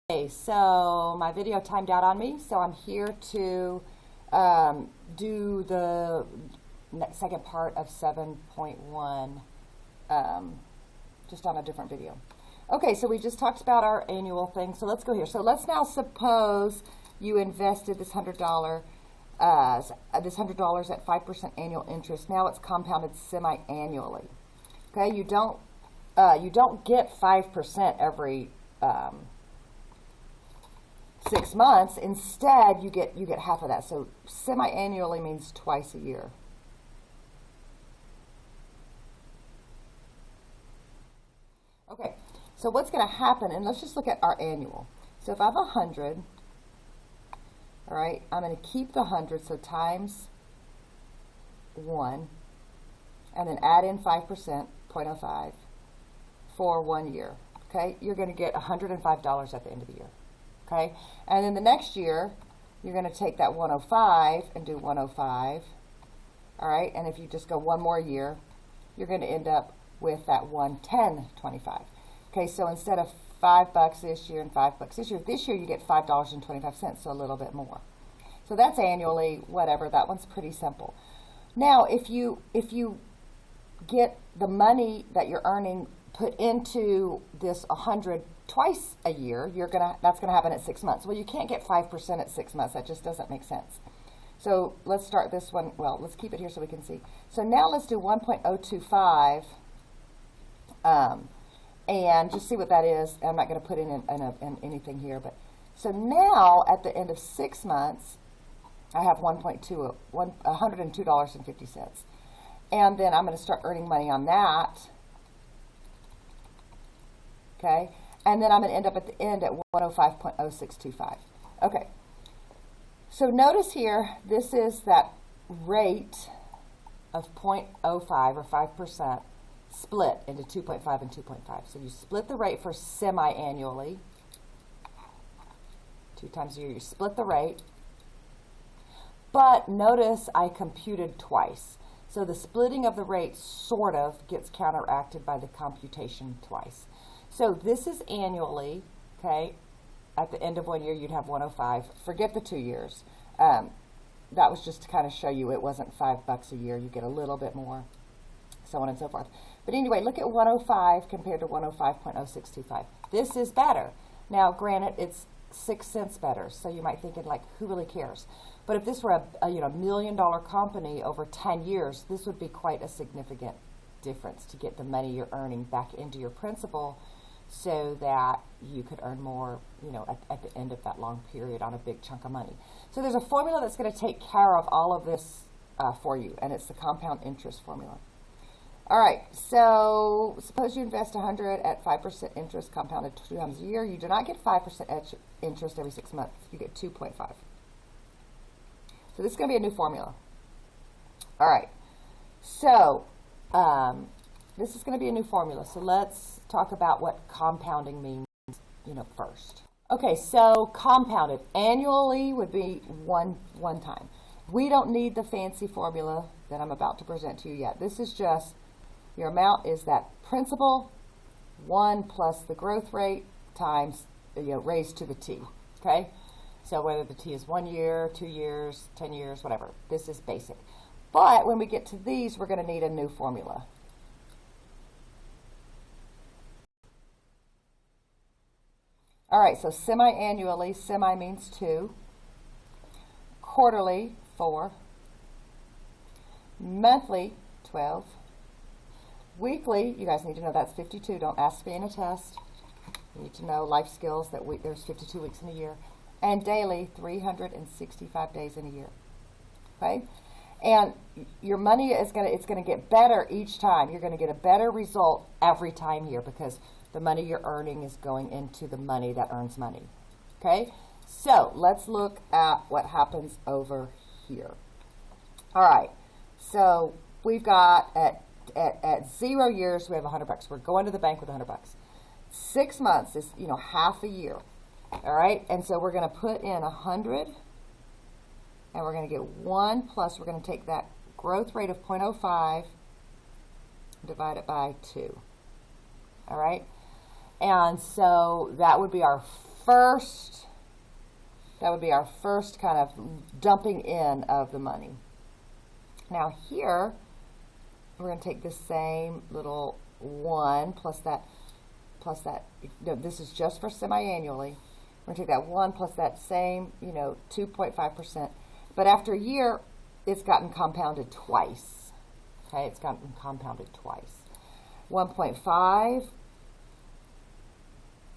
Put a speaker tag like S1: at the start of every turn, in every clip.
S1: Okay, so my video timed out on me, so I'm here to do the second part of 7.1 just on a different video. Okay, so we just talked about our annual thing, so let's go here. So let's now suppose you invested this $100 at 5% annual interest. Now it's compounded semi-annually. Okay, you don't get 5% every 6 months. Instead, you get half of that. So semi-annually means twice a year. Okay, so what's going to happen, and let's just look at our annual. So if I have 100, all right, I'm going to keep the 100, so times 1, and then add in 5%, 0.05, for 1 year. Okay, you're going to get $105 at the end of the year. Okay, and then the next year, you're going to take that 105 and do 105. All right, and if you just go one more year, you're going to end up with that 110.25. Okay, so instead of $5 this year and $5 this year you get $5.25, so a little bit more. So that's annually, whatever. That one's pretty simple. Now, if you get the money that you're earning put into this 100 twice a year, that's gonna happen at 6 months. Well, you can't get 5% at 6 months. That just doesn't make sense. So let's start this one. Well, let's keep it here so we can see. So now let's do 1.025 and just see what that is. I'm not going to put in anything here, but so now at the end of 6 months, I have $102.50, and then I'm going to start earning money on that. Okay, and then I'm going to end up at the end at 105.0625. Okay, so notice here, this is that rate of 0.05 or 5% split into 2.5 and 2.5. So you split the rate for semi-annually, 2 times a year, you split the rate. But notice I computed twice. So the splitting of the rate sort of gets counteracted by the computation twice. So this is annually, okay? At the end of 1 year, you'd have 105. Forget the 2 years. That was just to kind of show you it wasn't $5 a year. You get a little bit more, so on and so forth. But anyway, look at 105 compared to 105.0625. This is better. Now, granted, it's 6 cents better, so you might think, like, who really cares? But if this were a $1 million company over 10 years, this would be quite a significant difference to get the money you're earning back into your principal, so that you could earn more, at the end of that long period on a big chunk of money. So there's a formula that's going to take care of all of this for you, and it's the compound interest formula. All right, so suppose you invest 100 at 5% interest compounded 2 times a year. You do not get 5% interest every 6 months. You get 2.5. So this is going to be a new formula. All right, so this is going to be a new formula. So let's talk about what compounding means, first. Okay, so compounded annually would be one time. We don't need the fancy formula that I'm about to present to you yet. This is just your amount is that principal 1 plus the growth rate times raised to the t. Okay, so whether the t is 1 year, 2 years, 10 years, whatever. This is basic. But when we get to these, we're going to need a new formula. All right, so semi-annually, semi means 2. Quarterly, 4. Monthly, 12. Weekly, you guys need to know that's 52. Don't ask me in a test. You need to know life skills that there's 52 weeks in a year. And daily, 365 days in a year. Okay? And your money is it's going to get better each time. You're going to get a better result every time here because the money you're earning is going into the money that earns money. Okay? So let's look at what happens over here. All right. So we've got at 0 years we have $100. We're going to the bank with $100. 6 months is half a year. All right. And so we're going to put in 100, and we're going to get 1 plus. We're going to take that growth rate of 0.05 and divide it by 2. All right. And so that would be our first, that would be our first kind of dumping in of the money. Now here, we're going to take this same little 1 plus that, no, this is just for semi-annually. We're going to take that 1 plus that same, 2.5%. But after a year, it's gotten compounded twice. Okay, it's gotten compounded twice. 1.5,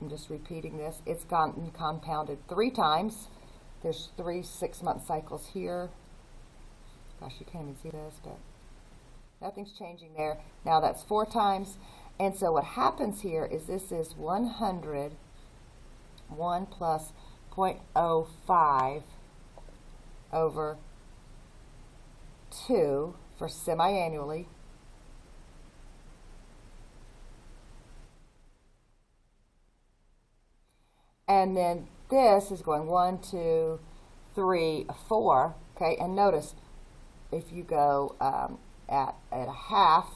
S1: I'm just repeating this, it's gotten compounded 3 times. There's 3 6-month cycles here. Gosh, you can't even see this, but nothing's changing there. Now that's 4 times. And so what happens here is this is 100, 1 plus 0.05 over 2 for semi-annually. And then this is going 1, 2, 3, 4. Okay, and notice if you go at a half,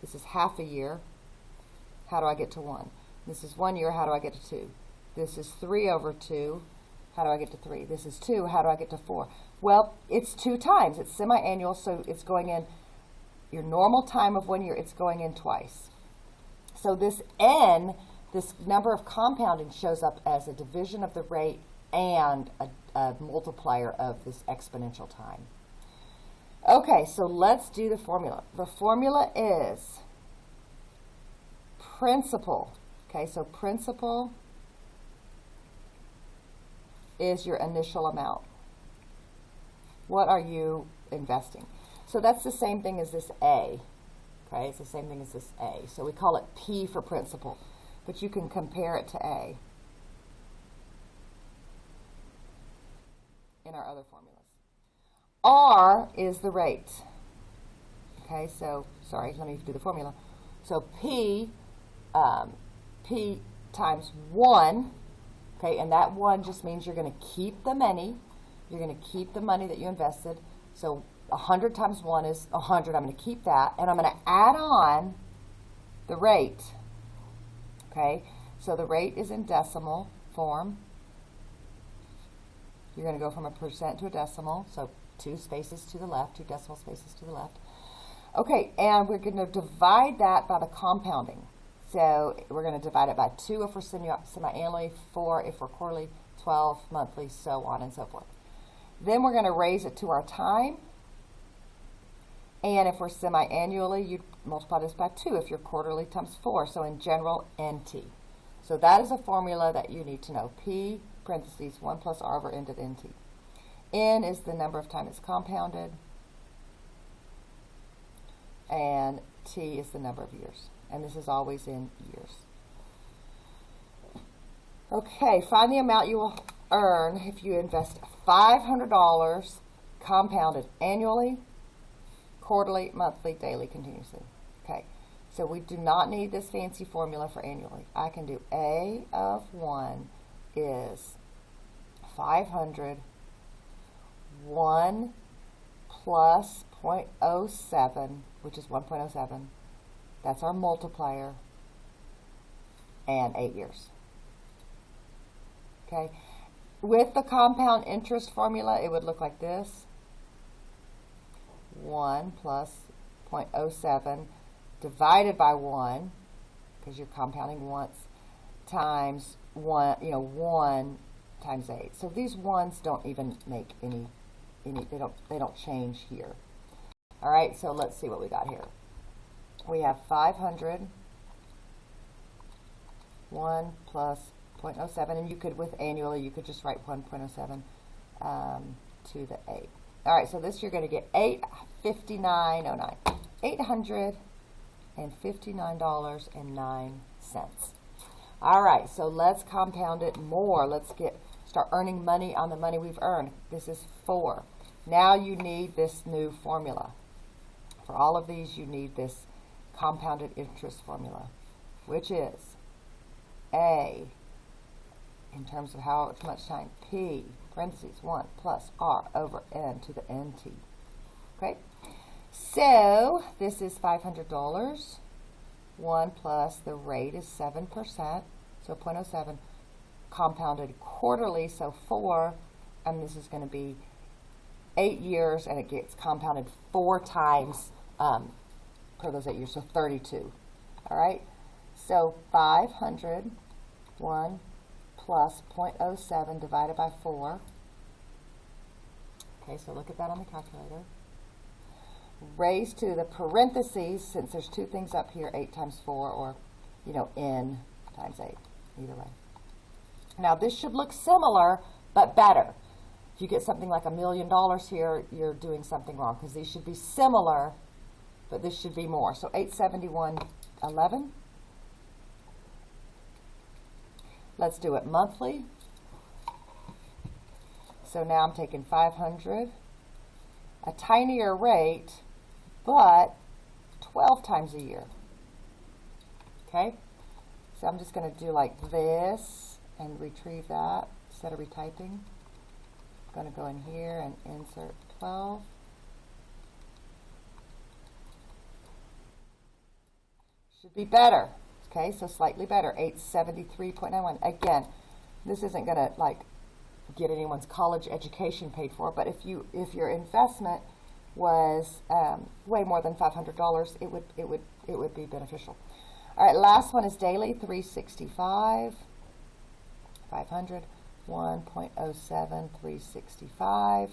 S1: this is half a year. How do I get to 1? This is 1 year. How do I get to 2? This is 3 over 2. How do I get to 3? This is 2. How do I get to 4? Well, it's 2 times. It's semi-annual, so it's going in your normal time of 1 year. It's going in twice. So this n, this number of compounding, shows up as a division of the rate and a multiplier of this exponential time. Okay, so let's do the formula. The formula is principal. Okay, so principal is your initial amount. What are you investing? So that's the same thing as this A. Okay, it's the same thing as this A. So we call it P for principal, but you can compare it to A in our other formulas. R is the rate. Okay, so, sorry, let me do the formula. So P times 1, okay, and that 1 just means you're going to keep the money. You're going to keep the money that you invested. So 100 times 1 is 100. I'm going to keep that, and I'm going to add on the rate. Okay, so the rate is in decimal form. You're going to go from a percent to a decimal, so 2 spaces to the left, 2 decimal spaces to the left. Okay, and we're going to divide that by the compounding. So we're going to divide it by 2 if we're semi-annually, 4 if we're quarterly, 12 monthly, so on and so forth. Then we're going to raise it to our time. And if we're semi-annually, you'd multiply this by 2 if you're quarterly times 4. So in general, NT. So that is a formula that you need to know. P parentheses 1 plus R over N to the NT. N is the number of times it's compounded. And T is the number of years. And this is always in years. Okay, find the amount you will earn if you invest $500 compounded annually, quarterly, monthly, daily, continuously. Okay, so we do not need this fancy formula for annually. I can do A of 1 is 500, 1 plus 0.07, which is 1.07. That's our multiplier, and 8 years. Okay, with the compound interest formula, it would look like this. 1 plus 0.07 divided by 1, because you're compounding once, times 1, 1 times 8. So these ones don't even make any they don't change here. All right, so let's see what we got here. We have 500, 1 plus 0.07, and you could, with annually, you could just write 1.07 to the 8. All right, so this you're going to get $859.09. $859.09. All right, so let's compound it more. Let's start earning money on the money we've earned. This is 4. Now you need this new formula. For all of these, you need this compounded interest formula, which is A, in terms of how much time, P, parentheses, 1 plus R over N to the NT. Okay? So, this is $500. 1 plus the rate is 7%, so 0.07. compounded quarterly, so 4, and this is going to be 8 years, and it gets compounded 4 times per those 8 years, so 32. All right, so 501 plus 0.07 divided by 4. Okay, so look at that on the calculator. Raised to the parentheses, since there's 2 things up here, 8 times 4, or, n times 8, either way. Now, this should look similar, but better. If you get something like $1 million here, you're doing something wrong, because these should be similar, but this should be more. So 871.11. Let's do it monthly. So now I'm taking 500, a tinier rate, but 12 times a year. Okay? So I'm just going to do like this and retrieve that instead of retyping. I'm going to go in here and insert 12. Should be better. Okay, so slightly better, 873.91. Again, this isn't going to like get anyone's college education paid for, but if your investment was way more than $500, it would be beneficial. All right, last one is daily, 365, 500, 1.07, 365,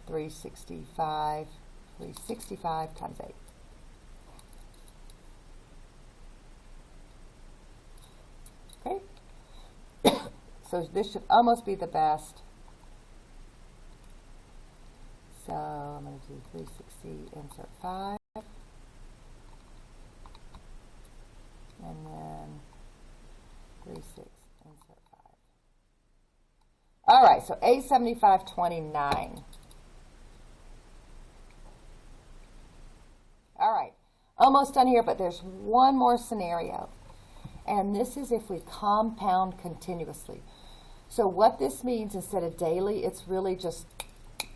S1: 365, 365 times 8. Okay, so this should almost be the best. So I'm going to do 360, insert 5, and then 36, insert 5. All right, so 875.29. All right, almost done here, but there's one more scenario. And this is if we compound continuously. So what this means, instead of daily, it's really just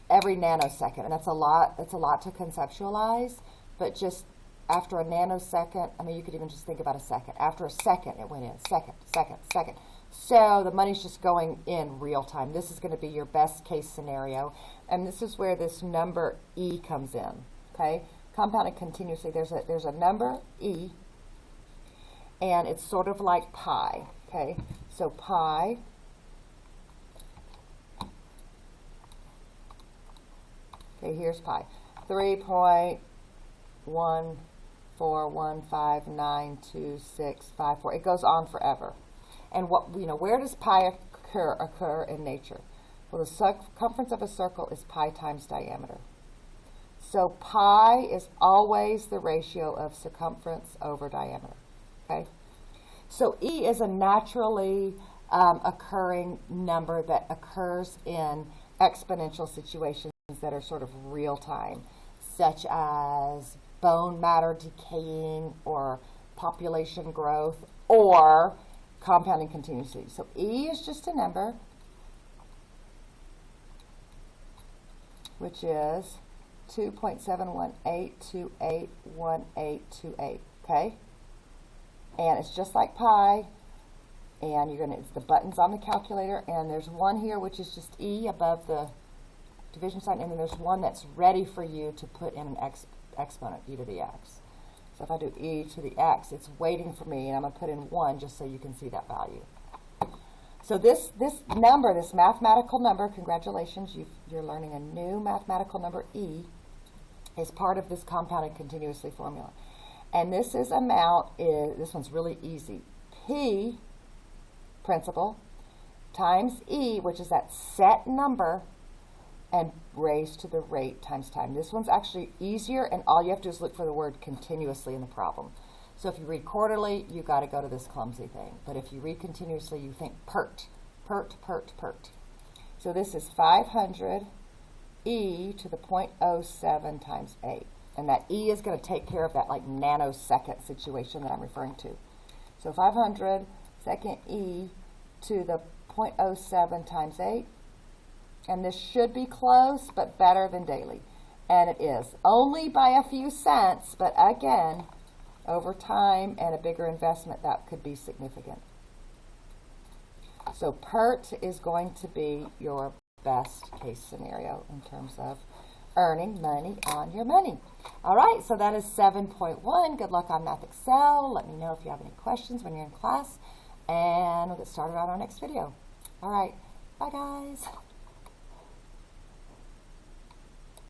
S1: every nanosecond. And that's a lot to conceptualize, but just after a nanosecond, I mean, you could even just think about a second. After a second, it went in. Second, second, second. So the money's just going in real time. This is going to be your best case scenario. And this is where this number E comes in. Okay? Compounded continuously. There's a number E, and it's sort of like pi, okay? So pi, okay, here's pi, 3.141592654. It goes on forever. And where does pi occur in nature? Well, the circumference of a circle is pi times diameter. So pi is always the ratio of circumference over diameter. Okay, so E is a naturally occurring number that occurs in exponential situations that are sort of real time, such as bone matter decaying or population growth or compounding continuously. So E is just a number, which is 2.718281828, okay? And it's just like pi, and it's the buttons on the calculator, and there's one here which is just E above the division sign, and then there's one that's ready for you to put in an exponent, e to the x. So if I do e to the x, it's waiting for me, and I'm going to put in 1 just so you can see that value. So this number, this mathematical number, congratulations, you're learning a new mathematical number, E, is part of this compounded continuously formula. And this this one's really easy. P, principal, times E, which is that set number, and raised to the rate times time. This one's actually easier, and all you have to do is look for the word continuously in the problem. So if you read quarterly, you got to go to this clumsy thing. But if you read continuously, you think pert, pert, pert, pert. So this is 500 e to the 0.07 times 8. And that e is going to take care of that like nanosecond situation that I'm referring to. So 500 second e to the 0.07 times 8. And this should be close, but better than daily. And it is. Only by a few cents, but again, over time and a bigger investment, that could be significant. So PERT is going to be your best case scenario in terms of earning money on your money. All right, so that is 7.1. Good luck on Math Excel. Let me know if you have any questions when you're in class, and we'll get started on our next video. All right, bye guys.